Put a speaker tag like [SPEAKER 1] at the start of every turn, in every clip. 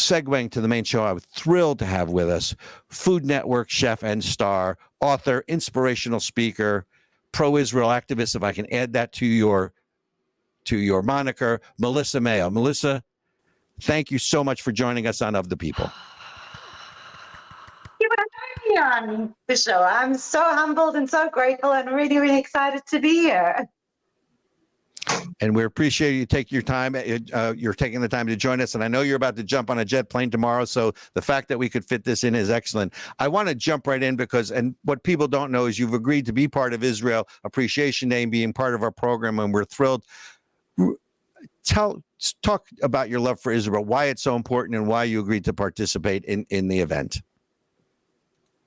[SPEAKER 1] segueing to the main show, I was thrilled to have with us Food Network chef and star, author, inspirational speaker, pro-Israel activist, if I can add that to your moniker, Melissa Mayo. Melissa, thank you so much for joining us on Of the People.
[SPEAKER 2] You were having me on the show. I'm so humbled and so grateful and really, really excited to be here.
[SPEAKER 1] And we appreciate you taking your time. You're taking the time to join us. And I know you're about to jump on a jet plane tomorrow. So the fact that we could fit this in is excellent. I want to jump right in because, and what people don't know is you've agreed to be part of Israel Appreciation Day and being part of our program. And we're thrilled. Talk about your love for Israel, why it's so important and why you agreed to participate in the event.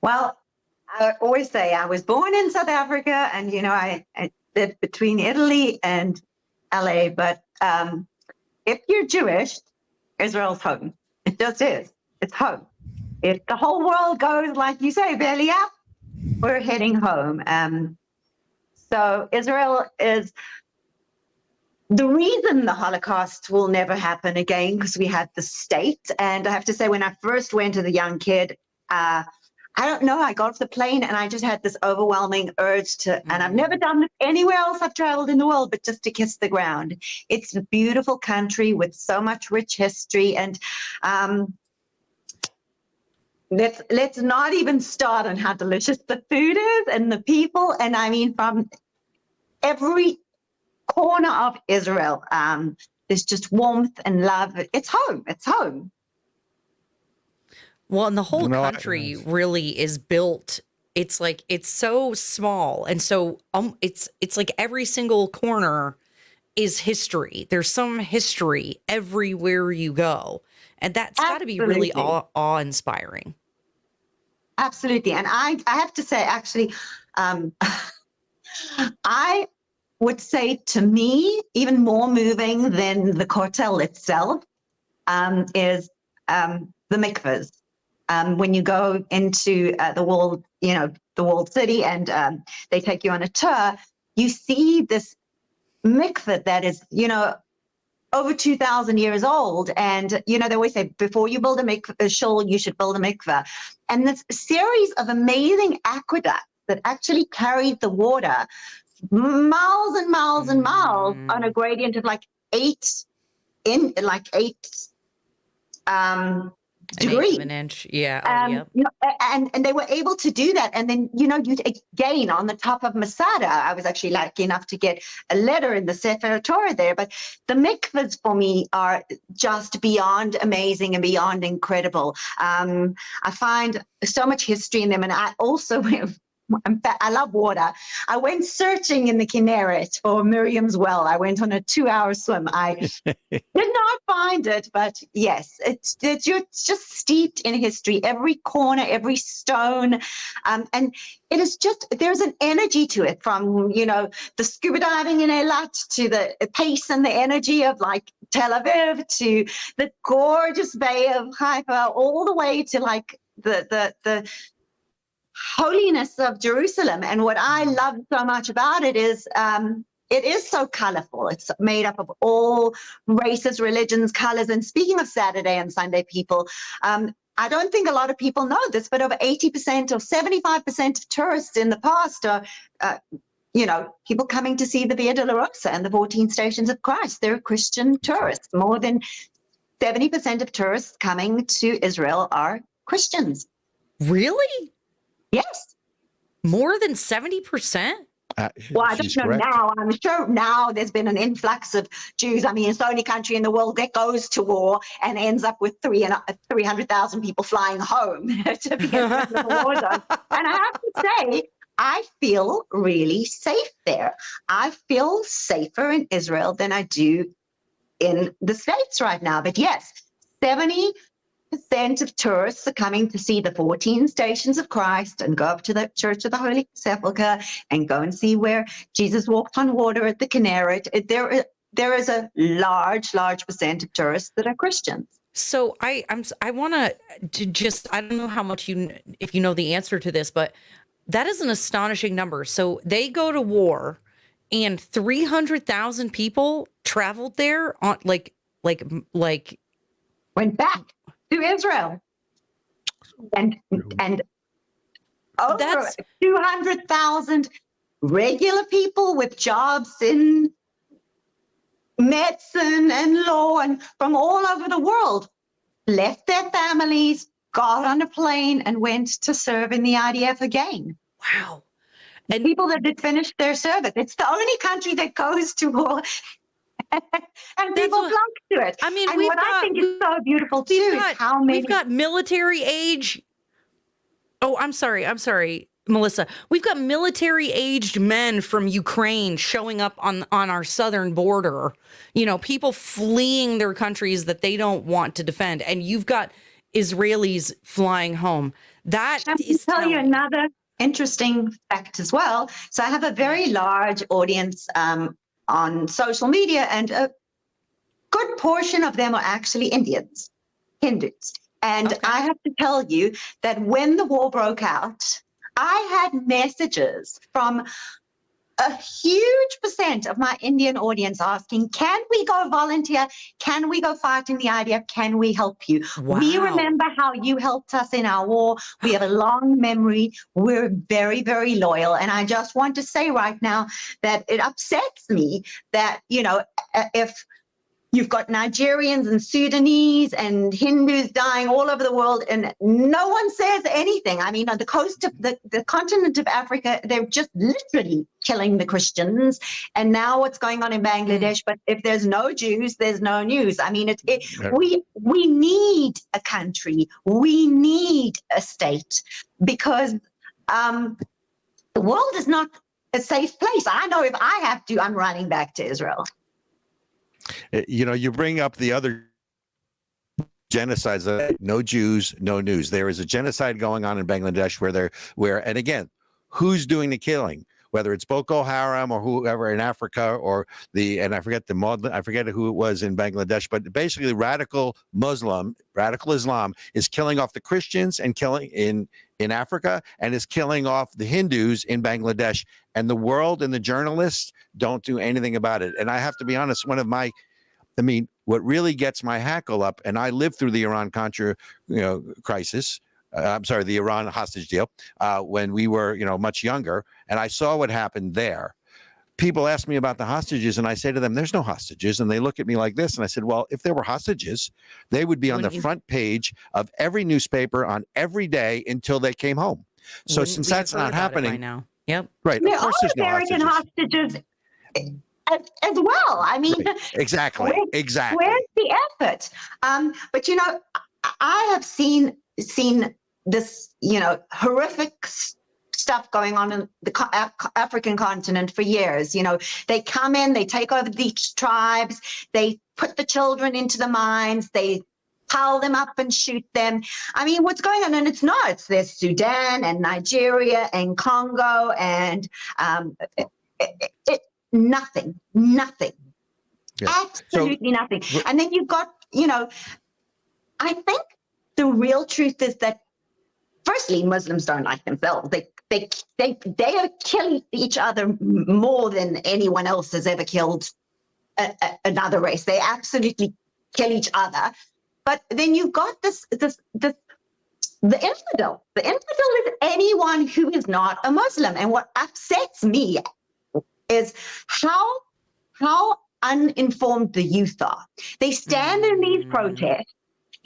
[SPEAKER 2] Well, I always say I was born in South Africa and, you know, I lived between Italy and LA, but if you're Jewish, Israel's home. It just is. It's home. If the whole world goes, like you say, belly up, we're heading home. So Israel is the reason the Holocaust will never happen again, because we had the state. And I have to say, when I first went as a young kid, I don't know, I got off the plane and I just had this overwhelming urge to, and I've never done it anywhere else I've traveled in the world, but just to kiss the ground. It's a beautiful country with so much rich history. And let's not even start on how delicious the food is and the people. And I mean, from every corner of Israel, there's just warmth and love. It's home. It's home.
[SPEAKER 3] Well, and the whole country really is built. It's like, it's so small. And so it's like every single corner is history. There's some history everywhere you go. And that's got to be really awe-inspiring.
[SPEAKER 2] Absolutely. And I have to say, actually, I would say to me, even more moving than the Kotel itself is the mikvahs. When you go into the walled city and they take you on a tour, you see this mikvah that is, over 2,000 years old. And, they always say, before you build a shul, you should build a mikvah. And this series of amazing aqueducts that actually carried the water miles and miles and miles on a gradient of eight degree.
[SPEAKER 3] An inch. Yeah.
[SPEAKER 2] And they were able to do that. And then, you again, on the top of Masada, I was actually lucky enough to get a letter in the Sefer Torah there. But the mikvahs for me are just beyond amazing and beyond incredible. I find so much history in them. And I also I love water. I went searching in the Kinneret for Miriam's well. I went on a 2-hour swim. I did not find it, but yes, it's just steeped in history. Every corner, every stone, and it is just, there's an energy to it, from the scuba diving in Eilat to the pace and the energy of Tel Aviv to the gorgeous Bay of Haifa, all the way to the holiness of Jerusalem. And what I love so much about it is so colorful. It's made up of all races, religions, colors. And speaking of Saturday and Sunday people, I don't think a lot of people know this, but over 80% or 75% of tourists in the past are, people coming to see the Via Dolorosa and the 14 Stations of Christ. They're Christian tourists. More than 70% of tourists coming to Israel are Christians.
[SPEAKER 3] Really?
[SPEAKER 2] Yes.
[SPEAKER 3] More than 70%?
[SPEAKER 2] Well, I don't know now. I'm sure now there's been an influx of Jews. I mean, it's the only country in the world that goes to war and ends up with 300,000 people flying home to be in the war zone. And I have to say, I feel really safe there. I feel safer in Israel than I do in the States right now. But yes, 70% of tourists are coming to see the 14 Stations of Christ and go up to the Church of the Holy Sepulchre and go and see where Jesus walked on water at the Kinneret. There is a large percent of tourists that are Christians.
[SPEAKER 3] So I want to just, I don't know how much if you know the answer to this, but that is an astonishing number. So they go to war and 300,000 people traveled there on went
[SPEAKER 2] back. to Israel. And over
[SPEAKER 3] That's-
[SPEAKER 2] 200,000 regular people with jobs in medicine and law and from all over the world left their families, got on a plane, and went to serve in the IDF again.
[SPEAKER 3] Wow. And
[SPEAKER 2] People that had finished their service. It's the only country that goes to war. And people
[SPEAKER 3] what-
[SPEAKER 2] flock to it.
[SPEAKER 3] I mean,
[SPEAKER 2] And what I think is so beautiful too is how many.
[SPEAKER 3] we've got military age. Oh, I'm sorry, Melissa. We've got military aged men from Ukraine showing up on our southern border. You know, people fleeing their countries that they don't want to defend, and you've got Israelis flying home. That is
[SPEAKER 2] tell you
[SPEAKER 3] telling.
[SPEAKER 2] another interesting fact as well. So I have a very large audience on social media, and a good portion of them are actually Indians, Hindus. And
[SPEAKER 3] Okay.
[SPEAKER 2] I have to tell you that when the war broke out, I had messages from a huge percent of my Indian audience asking, can we go volunteer? Can we go fight in the IDF? Can we help you? We
[SPEAKER 3] Wow.
[SPEAKER 2] remember how you helped us in our war. We have a long memory. We're very, very loyal. And I just want to say right now that it upsets me that, you know, if you've got Nigerians and Sudanese and Hindus dying all over the world, and no one says anything. I mean, on the coast of the continent of Africa, they're just literally killing the Christians. And now what's going on in Bangladesh? But if there's no Jews, there's no news. I mean, we need a country. We need a state, because the world is not a safe place. I know if I have to, I'm running back to Israel.
[SPEAKER 1] You know, you bring up the other genocides, no Jews, no news. There is a genocide going on in Bangladesh and again, who's doing the killing? Whether it's Boko Haram or whoever in Africa, or I forget who it was in Bangladesh, but basically radical Islam is killing off the Christians and killing in Africa, and is killing off the Hindus in Bangladesh, and the world and the journalists don't do anything about it. And I have to be honest, what really gets my hackle up, and I lived through the Iran-Contra, crisis. The Iran hostage deal when we were, much younger, and I saw what happened there. People ask me about the hostages, and I say to them, there's no hostages. And they look at me like this. And I said, well, if there were hostages, they would be on the front page of every newspaper on every day until they came home. So since that's not happening
[SPEAKER 3] now. Yep.
[SPEAKER 1] Right.
[SPEAKER 2] There
[SPEAKER 1] of course
[SPEAKER 2] are
[SPEAKER 1] there's no
[SPEAKER 2] American hostages as well. I mean,
[SPEAKER 1] right. Exactly.
[SPEAKER 2] Where's the effort? But I have seen this, horrific stuff going on in the African continent for years. They come in, they take over these tribes, they put the children into the mines, they pile them up and shoot them. I mean, what's going on? And there's Sudan and Nigeria and Congo and nothing.
[SPEAKER 1] Yeah.
[SPEAKER 2] Absolutely nothing. And then you've got, I think the real truth is that, firstly, Muslims don't like themselves. They kill each other more than anyone else has ever killed another race. They absolutely kill each other. But then you've got the infidel. The infidel is anyone who is not a Muslim. And what upsets me is how uninformed the youth are. They stand in these protests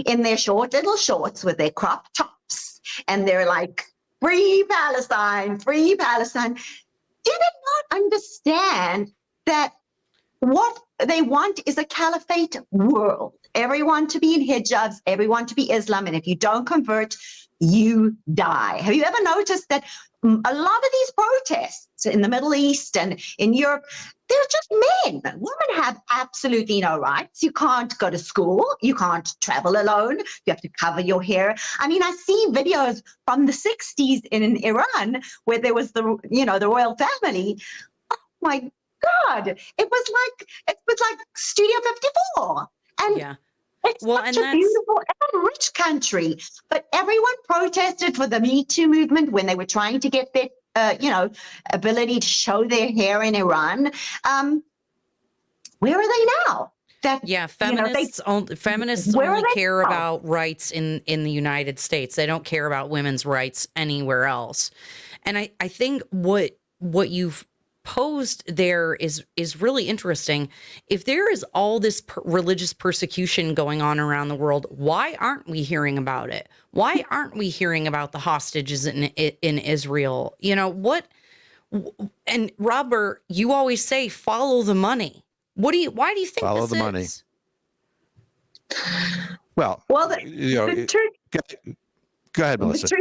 [SPEAKER 2] in their short little shorts with their crop tops, and they're like, free Palestine, free Palestine. Do they not understand that what they want is a caliphate world? Everyone to be in hijabs, everyone to be Islam, and if you don't convert, you die. Have you ever noticed that a lot of these protests in the Middle East and in Europe, they're just men. Women have absolutely no rights. You can't go to school. You can't travel alone. You have to cover your hair. I mean, I see videos from the 60s in Iran where there was the royal family. Oh my God. It was like Studio 54. And
[SPEAKER 3] yeah.
[SPEAKER 2] It's such a beautiful and rich country. But everyone protested for the Me Too movement when they were trying to get their ability to show their hair in Iran. Where are they now? that,
[SPEAKER 3] Yeah,
[SPEAKER 2] you know,
[SPEAKER 3] feminists
[SPEAKER 2] where are
[SPEAKER 3] only
[SPEAKER 2] they
[SPEAKER 3] care
[SPEAKER 2] from?
[SPEAKER 3] about rights in the United States. They don't care about women's rights anywhere else. And I think what you've posed there is really interesting. If there is all this religious persecution going on around the world, why aren't we hearing about it? Why aren't we hearing about the hostages in Israel? You know what? And Robert, you always say follow the money. Why do you think
[SPEAKER 1] Follow
[SPEAKER 3] this
[SPEAKER 1] the money.
[SPEAKER 3] is?
[SPEAKER 1] Well,
[SPEAKER 2] Well,
[SPEAKER 1] the
[SPEAKER 2] truth,
[SPEAKER 1] go ahead, Melissa.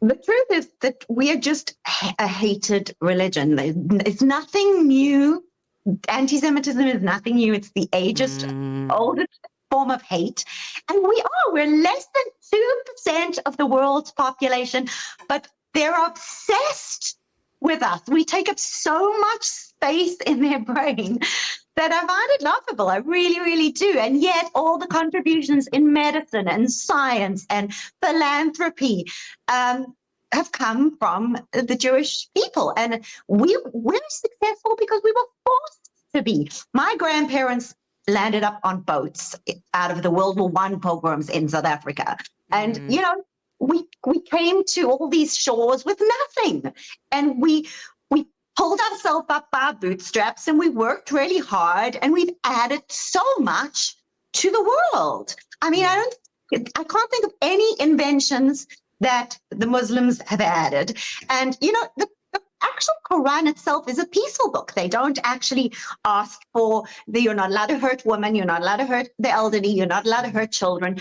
[SPEAKER 2] the truth is that we are just a hated religion. It's nothing new. Anti-Semitism is nothing new. It's the ageist, oldest form of hate. And we're less than 2% of the world's population, but they're obsessed with us. We take up so much space in their brain that I find it laughable. I really, really do. And yet all the contributions in medicine and science and philanthropy have come from the Jewish people. And we're successful because we were forced to be. My grandparents landed up on boats out of the World War I pogroms in South Africa. And, you know, we came to all these shores with nothing. And we pulled ourselves up by our bootstraps and we worked really hard and we've added so much to the world. I mean, I can't think of any inventions that the Muslims have added. And, you know, the actual Quran itself is a peaceful book. They don't actually ask for you're not allowed to hurt women, you're not allowed to hurt the elderly, you're not allowed to hurt children.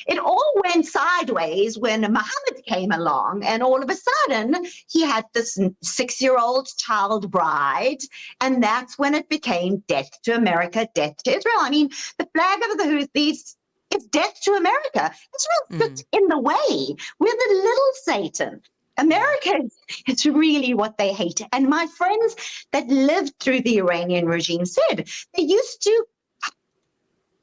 [SPEAKER 2] It all went sideways when Muhammad came along, and all of a sudden he had this 6-year-old child bride, and that's when it became death to America, death to Israel. I mean, the flag of the Houthis, it's death to America. Israel sits in the way. We're the little Satan. America is really what they hate. And my friends that lived through the Iranian regime said they used to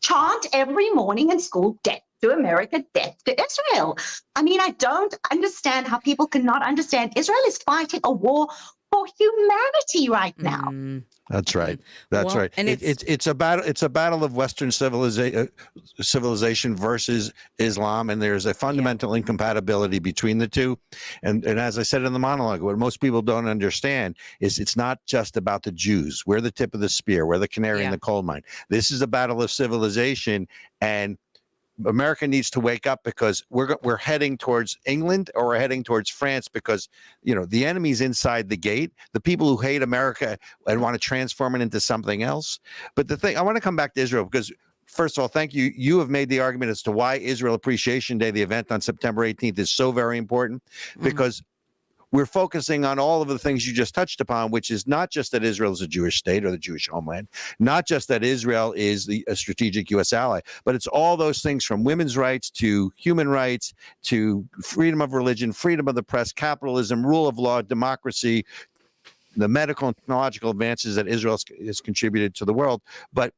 [SPEAKER 2] chant every morning in school, death to America, death to Israel. I mean, I don't understand how people cannot understand. Israel is fighting a war for humanity right now.
[SPEAKER 1] That's right. That's right.
[SPEAKER 3] And
[SPEAKER 1] it's a battle. It's a battle of Western civilization versus Islam, and there's a fundamental incompatibility between the two. And as I said in the monologue, what most people don't understand is it's not just about the Jews. We're the tip of the spear. We're the canary in the coal mine. This is a battle of civilization, and America needs to wake up because we're heading towards England or we're heading towards France because, you know, the enemy's inside the gate, the people who hate America and want to transform it into something else. But the thing, I want to come back to Israel because, first of all, thank you. You have made the argument as to why Israel Appreciation Day, the event on September 18th, is so very important because we're focusing on all of the things you just touched upon, which is not just that Israel is a Jewish state or the Jewish homeland, not just that Israel is a strategic U.S. ally, but it's all those things from women's rights to human rights to freedom of religion, freedom of the press, capitalism, rule of law, democracy, the medical and technological advances that Israel has contributed to the world. But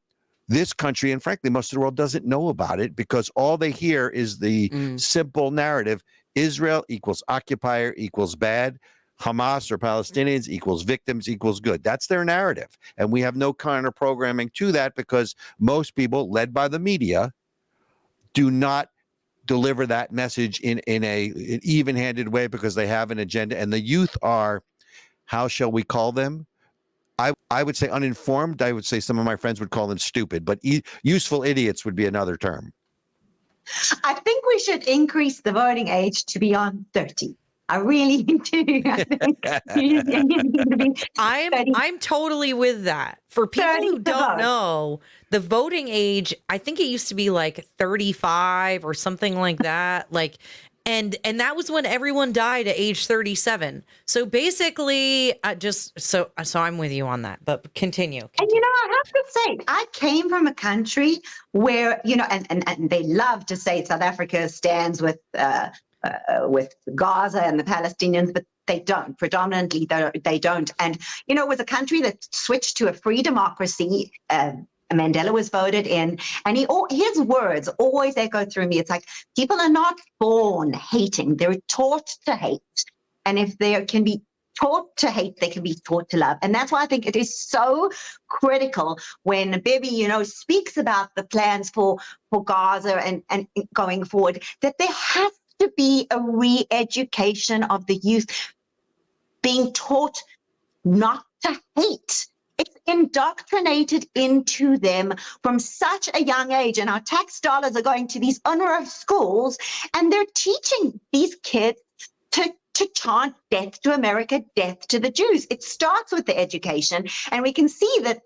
[SPEAKER 1] this country, and frankly, most of the world doesn't know about it because all they hear is the simple narrative. Israel equals occupier equals bad. Hamas or Palestinians equals victims equals good. That's their narrative. And we have no counter programming to that because most people, led by the media, do not deliver that message in an even-handed way because they have an agenda. And the youth are, how shall we call them? I would say uninformed. I would say some of my friends would call them stupid, but useful idiots would be another term.
[SPEAKER 2] I think we should increase the voting age to beyond 30. I really do. I think
[SPEAKER 3] I'm totally with that. For people who don't know, the voting age, I think it used to be like 35 or something like that. Like, and that was when everyone died at age 37. So basically, so I'm with you on that. But continue.
[SPEAKER 2] And you know, I have to say, I came from a country where, you know, and they love to say South Africa stands with Gaza and the Palestinians, but they don't. Predominantly, they don't. And, you know, it was a country that switched to a free democracy. Mandela was voted in, and his words always echo through me. It's like, people are not born hating. They're taught to hate. And if there can be taught to hate, they can be taught to love. And that's why I think it is so critical when Bibi, speaks about the plans for Gaza and going forward, that there has to be a re-education of the youth being taught not to hate. It's indoctrinated into them from such a young age. And our tax dollars are going to these UNRWA schools, and they're teaching these kids to chant death to America, death to the Jews. It starts with the education. And we can see that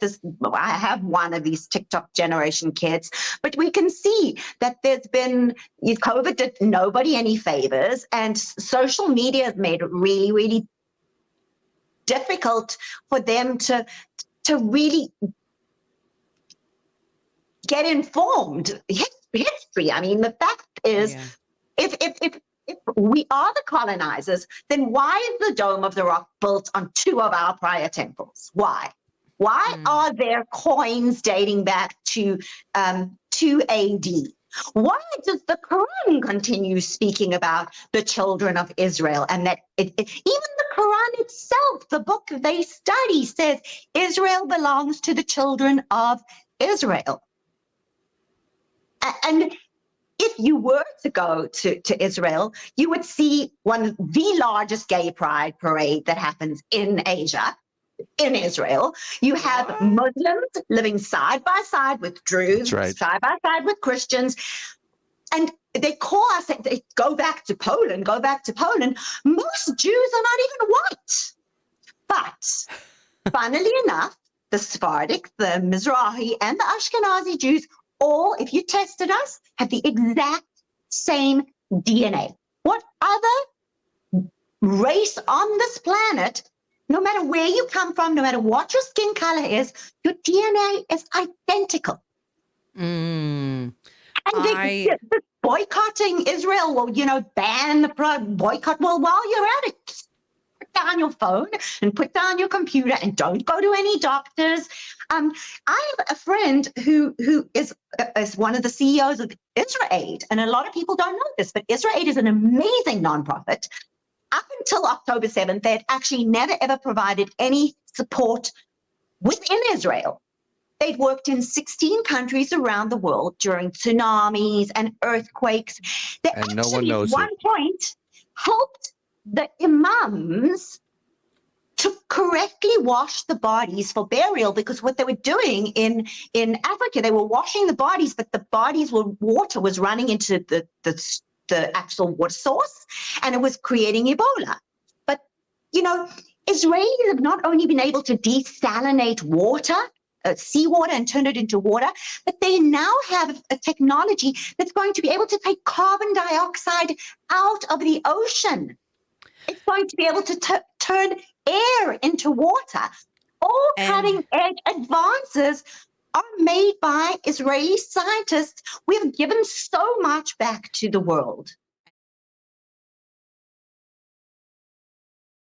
[SPEAKER 2] I have one of these TikTok generation kids, but we can see that there's been, COVID did nobody any favors, and social media has made it really, really difficult for them to really get informed history. I mean, the fact is, if we are the colonizers, then why is the Dome of the Rock built on 2 of our prior temples? Why? Why are there coins dating back to 2 AD? Why does the Quran continue speaking about the children of Israel, and that even the Quran itself, the book they study, says Israel belongs to the children of Israel? And if you were to go to Israel, you would see one of the largest gay pride parade that happens in Asia, in Israel. You have Muslims living side by side with Druze, side by side with Christians. And they call us, they go back to Poland. Most Jews are not even white. But funnily enough, the Sephardic, the Mizrahi, and the Ashkenazi Jews all, if you tested us, have the exact same DNA. What other race on this planet, no matter where you come from, no matter what your skin color is, your DNA is identical. And they're boycotting Israel, well, ban the boycott. Well, while you're at it, put down your phone and put down your computer and don't go to any doctors. I have a friend who is one of the CEOs of IsraAid, and a lot of people don't know this, but IsraAid is an amazing nonprofit. Up until October 7th, they had actually never, ever provided any support within Israel. They'd worked in 16 countries around the world during tsunamis and earthquakes. They
[SPEAKER 1] And
[SPEAKER 2] actually,
[SPEAKER 1] no one knows
[SPEAKER 2] at one point, helped the imams to correctly wash the bodies for burial, because what they were doing in Africa, they were washing the bodies, but the water was running into the actual water source, and it was creating Ebola. But, Israelis have not only been able to desalinate water, seawater, and turn it into water, but they now have a technology that's going to be able to take carbon dioxide out of the ocean. It's going to be able to turn air into water. All cutting-edge advances are made by Israeli scientists. We have given so much back to the world.